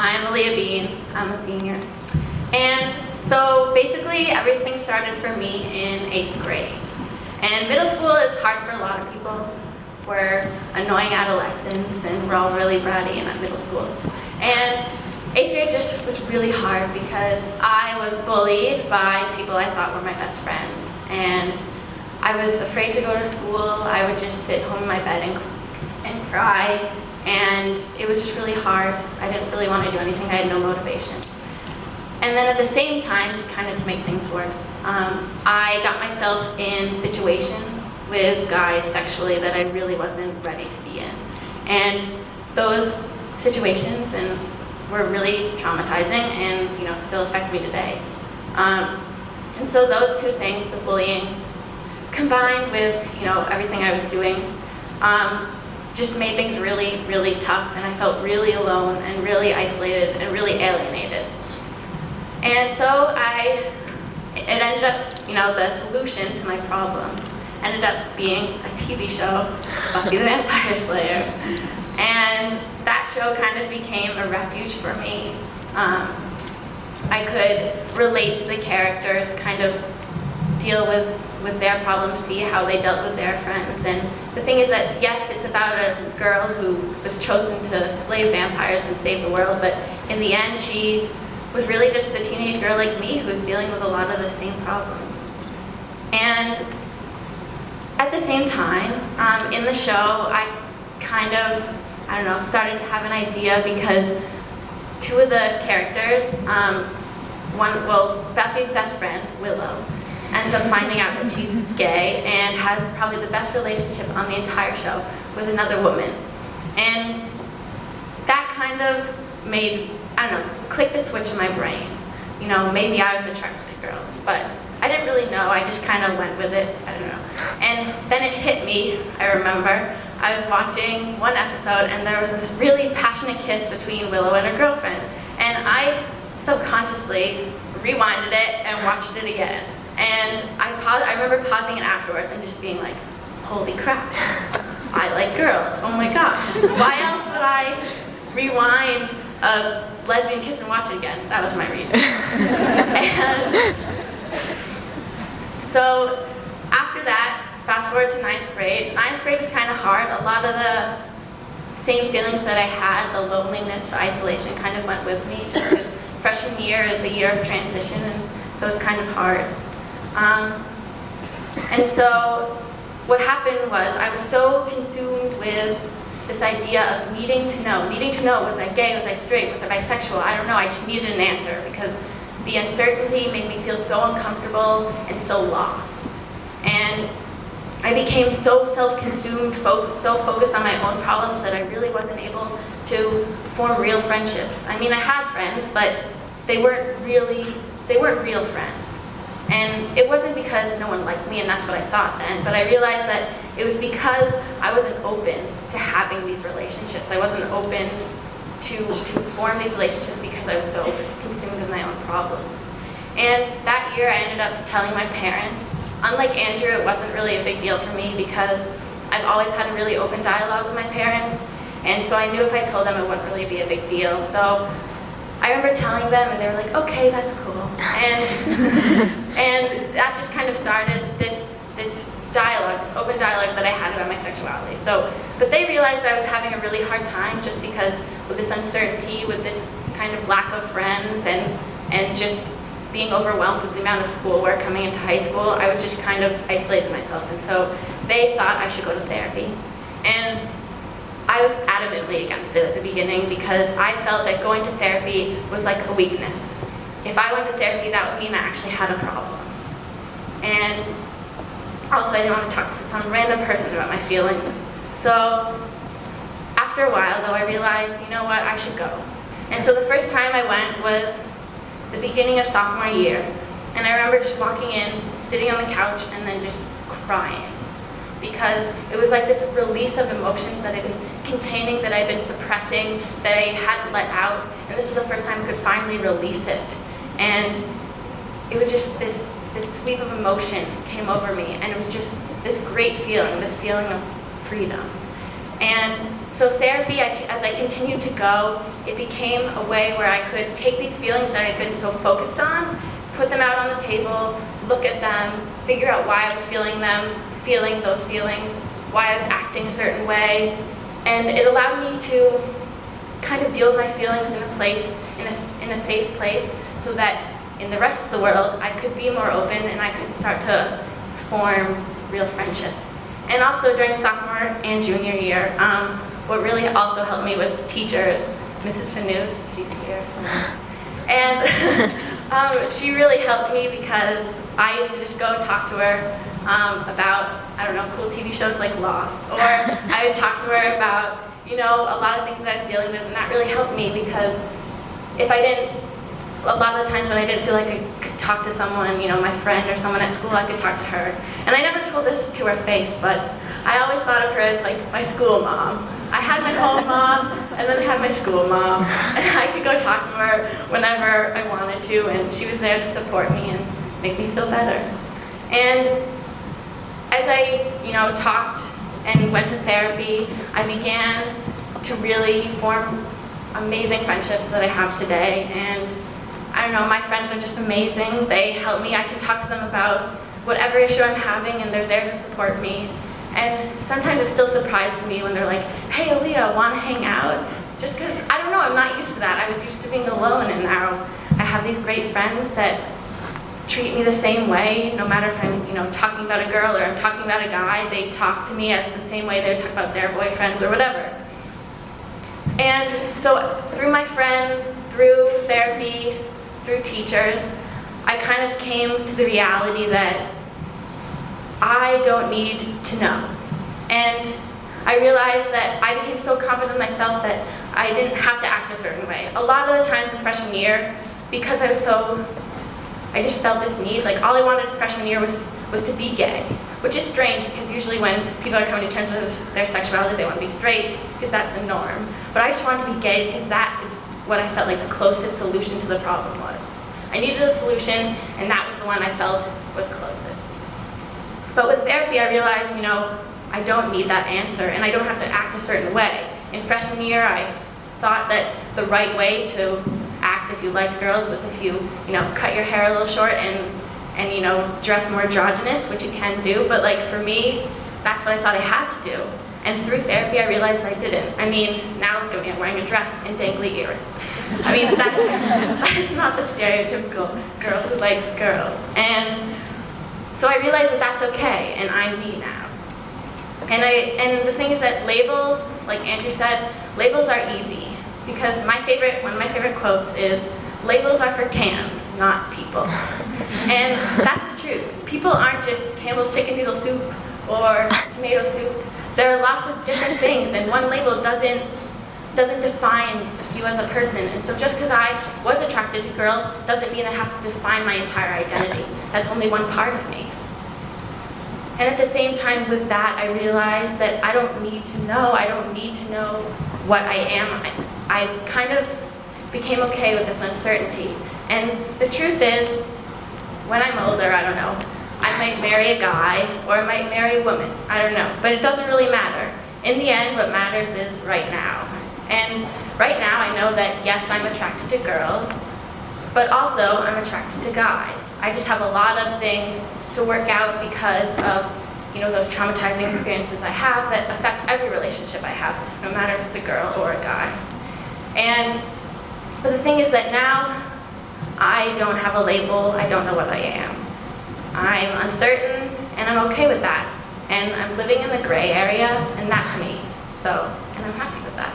I'm Aaliyah Bean. I'm a senior. And so basically everything started for me in 8th grade. And middle school is hard for a lot of people. We're annoying adolescents and we're all really bratty in middle school. And 8th grade just was really hard because I was bullied by people I thought were my best friends. And I was afraid to go to school. I would just sit home in my bed and cry. And it was just really hard. I didn't really want to do anything. I had no motivation. And then at the same time, kind of to make things worse, I got myself in situations with guys sexually that I really wasn't ready to be in. And those situations were really traumatizing and still affect me today. And so those two things, the bullying, combined with everything I was doing, just made things really, really tough, and I felt really alone and really isolated and really alienated. And so it ended up, the solution to my problem ended up being a TV show, Buffy the Vampire Slayer. And that show kind of became a refuge for me. I could relate to the characters, kind of deal with their problems, see how they dealt with their friends. And the thing is that, yes, it's about a girl who was chosen to slay vampires and save the world, but in the end, she was really just a teenage girl like me who was dealing with a lot of the same problems. And at the same time, in the show, I kind of, started to have an idea because two of the characters, Buffy's best friend, Willow, ends up finding out that she's gay and has probably the best relationship on the entire show with another woman. And that kind of made, clicked the switch in my brain. Maybe I was attracted to girls, but I didn't really know. I just kind of went with it. I don't know. And then it hit me, I remember. I was watching one episode and there was this really passionate kiss between Willow and her girlfriend. And I subconsciously rewinded it and watched it again. And I remember pausing it afterwards and just being like, holy crap, I like girls, oh my gosh. Why else would I rewind a lesbian kiss and watch it again? That was my reason. And so after that, fast forward to 9th grade. 9th grade was kind of hard. A lot of the same feelings that I had, the loneliness, the isolation, kind of went with me, just because freshman year is a year of transition, and so it's kind of hard. And so what happened was I was so consumed with this idea of needing to know, was I gay, was I straight, was I bisexual, I don't know, I just needed an answer because the uncertainty made me feel so uncomfortable and so lost. And I became so self-consumed, so focused on my own problems that I really wasn't able to form real friendships. I mean, I had friends, but they weren't real friends. And it wasn't because no one liked me, and that's what I thought then, but I realized that it was because I wasn't open to having these relationships. I wasn't open to form these relationships because I was so consumed with my own problems. And that year I ended up telling my parents. Unlike Andrew, it wasn't really a big deal for me because I've always had a really open dialogue with my parents, and so I knew if I told them it wouldn't really be a big deal. So I remember telling them and they were like, okay, that's cool. And that just kind of started this dialogue, this open dialogue that I had about my sexuality. But they realized I was having a really hard time just because with this uncertainty, with this kind of lack of friends and just being overwhelmed with the amount of schoolwork coming into high school, I was just kind of isolating myself. And so they thought I should go to therapy. And I was adamantly against it at the beginning because I felt that going to therapy was like a weakness. If I went to therapy, that would mean I actually had a problem. And also I didn't want to talk to some random person about my feelings. So after a while though, I realized, you know what, I should go. And so the first time I went was the beginning of sophomore year. And I remember just walking in, sitting on the couch, and then just crying. Because it was like this release of emotions that I'd been containing, that I'd been suppressing, that I hadn't let out. And this was the first time I could finally release it. And it was just this sweep of emotion came over me, and it was just this great feeling, this feeling of freedom. And So therapy, as I continued to go, it became a way where I could take these feelings that I'd been so focused on, put them out on the table, look at them, figure out why I was feeling them, feeling those feelings, why I was acting a certain way, and it allowed me to kind of deal with my feelings in a safe place, so that in the rest of the world I could be more open and I could start to form real friendships. And also during sophomore and junior year, what really also helped me was teachers. Mrs. Fanous, she's here. And she really helped me because I used to just go and talk to her about, I don't know, cool TV shows like Lost. Or I would talk to her about, you know, a lot of things that I was dealing with, and that really helped me because if I didn't, a lot of the times when I didn't feel like I could talk to someone, you know, my friend or someone at school, I could talk to her. And I never told this to her face, but I always thought of her as like my school mom. I had my home mom, and then I had my school mom. And I could go talk to her whenever I wanted to, and she was there to support me and make me feel better. And as I, you know, talked and went to therapy, I began to really form amazing friendships that I have today. And I don't know, my friends are just amazing. They help me. I can talk to them about whatever issue I'm having, and they're there to support me. And sometimes it still surprises me when they're like, hey, Aaliyah, want to hang out? Just because, I don't know, I'm not used to that. I was used to being alone, and now I have these great friends that treat me the same way, no matter if I'm, you know, talking about a girl or I'm talking about a guy. They talk to me as the same way they would talk about their boyfriends or whatever. And so through my friends, through therapy, through teachers, I kind of came to the reality that I don't need to know. And I realized that I became so confident in myself that I didn't have to act a certain way. A lot of the times in freshman year, because I just felt this need, like all I wanted freshman year was to be gay, which is strange because usually when people are coming to terms with their sexuality, they want to be straight because that's the norm. But I just wanted to be gay because that is what I felt like the closest solution to the problem was. I needed a solution, and that was the one I felt was closest. But with therapy, I realized, you know, I don't need that answer, and I don't have to act a certain way. In freshman year, I thought that the right way to act if you liked girls was if you know, cut your hair a little short and you know, dress more androgynous, which you can do. But like for me, that's what I thought I had to do. And through therapy, I realized I didn't. I mean, now look at me, I'm wearing a dress and dangly earrings. I mean, that's not the stereotypical girl who likes girls. And so I realized that that's okay, and I'm me now. And the thing is that labels, like Andrew said, labels are easy. Because one of my favorite quotes is, labels are for cans, not people. And that's the truth. People aren't just Campbell's chicken noodle soup or tomato soup. There are lots of different things, and one label doesn't define you as a person. And so just because I was attracted to girls doesn't mean it has to define my entire identity. That's only one part of me. And at the same time with that, I realized that I don't need to know. I don't need to know what I am. I kind of became okay with this uncertainty. And the truth is, when I'm older, I don't know, I might marry a guy or I might marry a woman. I don't know, but it doesn't really matter. In the end, what matters is right now. And right now, I know that yes, I'm attracted to girls, but also I'm attracted to guys. I just have a lot of things to work out because of, you know, those traumatizing experiences I have that affect every relationship I have, no matter if it's a girl or a guy. But the thing is that now I don't have a label. I don't know what I am. I'm uncertain, and I'm okay with that. And I'm living in the gray area, and that's me. So, and I'm happy with that.